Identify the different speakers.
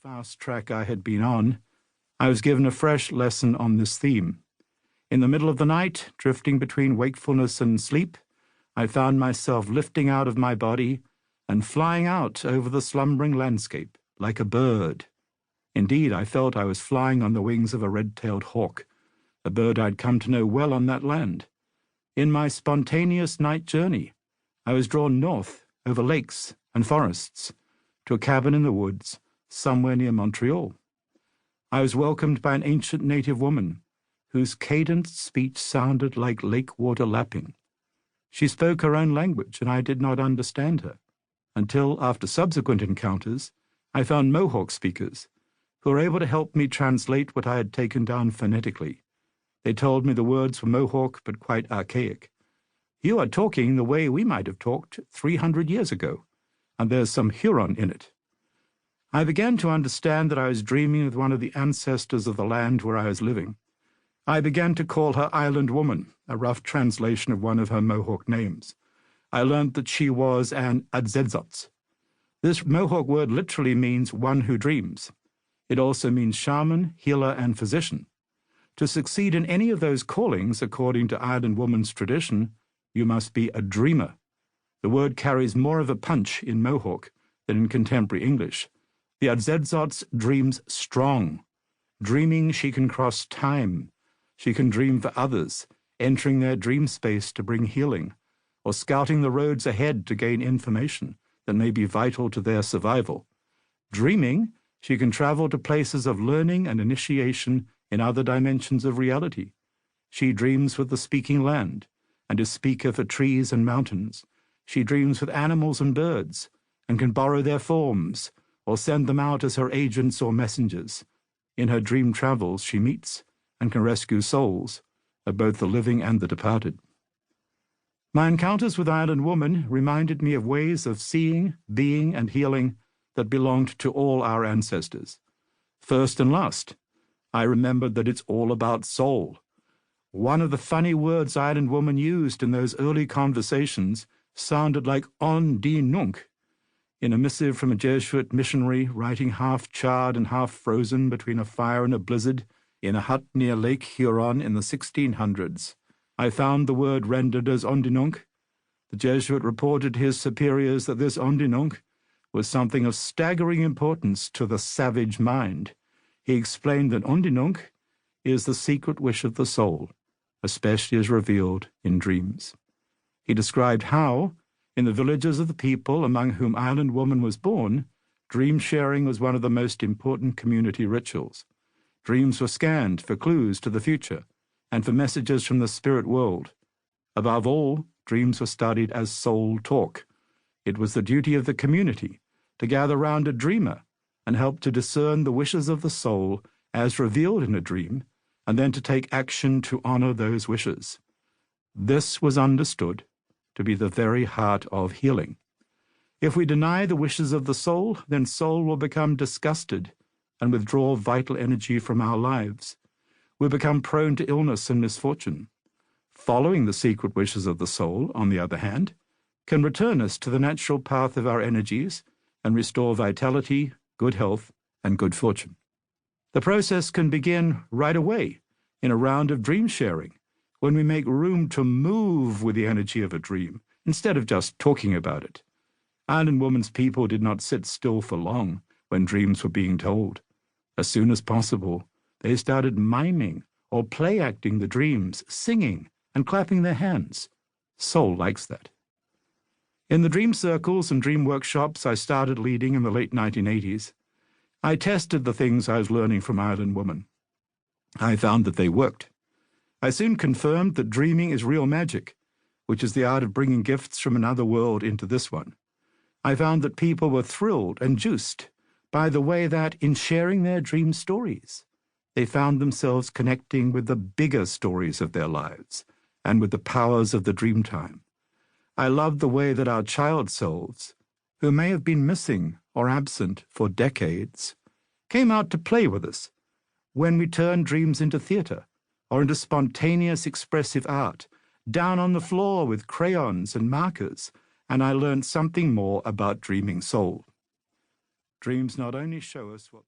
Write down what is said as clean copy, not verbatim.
Speaker 1: fast track I had been on, I was given a fresh lesson on this theme. In the middle of the night, drifting between wakefulness and sleep, I found myself lifting out of my body and flying out over the slumbering landscape like a bird. Indeed, I felt I was flying on the wings of a red-tailed hawk, a bird I'd come to know well on that land. In my spontaneous night journey, I was drawn north over lakes and forests to a cabin in the woods somewhere near Montreal. I was welcomed by an ancient native woman whose cadenced speech sounded like lake water lapping. She spoke her own language, and I did not understand her, until, after subsequent encounters, I found Mohawk speakers who were able to help me translate what I had taken down phonetically. They told me the words were Mohawk, but quite archaic. "You are talking the way we might have talked 300 years ago, and there's some Huron in it." I began to understand that I was dreaming with one of the ancestors of the land where I was living. I began to call her Island Woman, a rough translation of one of her Mohawk names. I learned that she was an ancestral. This Mohawk word literally means one who dreams. It also means shaman, healer, and physician. To succeed in any of those callings, according to Island Woman's tradition, you must be a dreamer. The word carries more of a punch in Mohawk than in contemporary English. The ancestral dreams strong. Dreaming, she can cross time. She can dream for others, entering their dream space to bring healing, or scouting the roads ahead to gain information that may be vital to their survival. Dreaming, she can travel to places of learning and initiation in other dimensions of reality. She dreams with the speaking land, and is speaker for trees and mountains. She dreams with animals and birds, and can borrow their forms, or send them out as her agents or messengers. In her dream travels, she meets and can rescue souls of both the living and the departed. My encounters with Island Woman reminded me of ways of seeing, being, and healing that belonged to all our ancestors. First and last, I remembered that it's all about soul. One of the funny words Island Woman used in those early conversations sounded like on di nunk. In a missive from a Jesuit missionary writing half charred and half frozen between a fire and a blizzard in a hut near Lake Huron in the 1600s, I found the word rendered as ondinunk. The Jesuit reported to his superiors that this ondinunk was something of staggering importance to the savage mind. He explained that ondinunk is the secret wish of the soul, especially as revealed in dreams. He described how, in the villages of the people among whom Island Woman was born, dream sharing was one of the most important community rituals. Dreams were scanned for clues to the future and for messages from the spirit world. Above all, dreams were studied as soul talk. It was the duty of the community to gather round a dreamer and help to discern the wishes of the soul as revealed in a dream, and then to take action to honor those wishes. This was understood to be the very heart of healing. If we deny the wishes of the soul, then soul will become disgusted and withdraw vital energy from our lives. We become prone to illness and misfortune. Following the secret wishes of the soul, on the other hand, can return us to the natural path of our energies and restore vitality, good health, and good fortune. The process can begin right away in a round of dream sharing, when we make room to move with the energy of a dream, instead of just talking about it. Island Woman's people did not sit still for long when dreams were being told. As soon as possible, they started miming or play-acting the dreams, singing and clapping their hands. Soul likes that. In the dream circles and dream workshops I started leading in the late 1980s, I tested the things I was learning from Island Woman. I found that they worked. I soon confirmed that dreaming is real magic, which is the art of bringing gifts from another world into this one. I found that people were thrilled and juiced by the way that, in sharing their dream stories, they found themselves connecting with the bigger stories of their lives and with the powers of the dream time. I loved the way that our child selves, who may have been missing or absent for decades, came out to play with us when we turned dreams into theater or into spontaneous expressive art, down on the floor with crayons and markers, and I learned something more about dreaming soul. Dreams not only show us what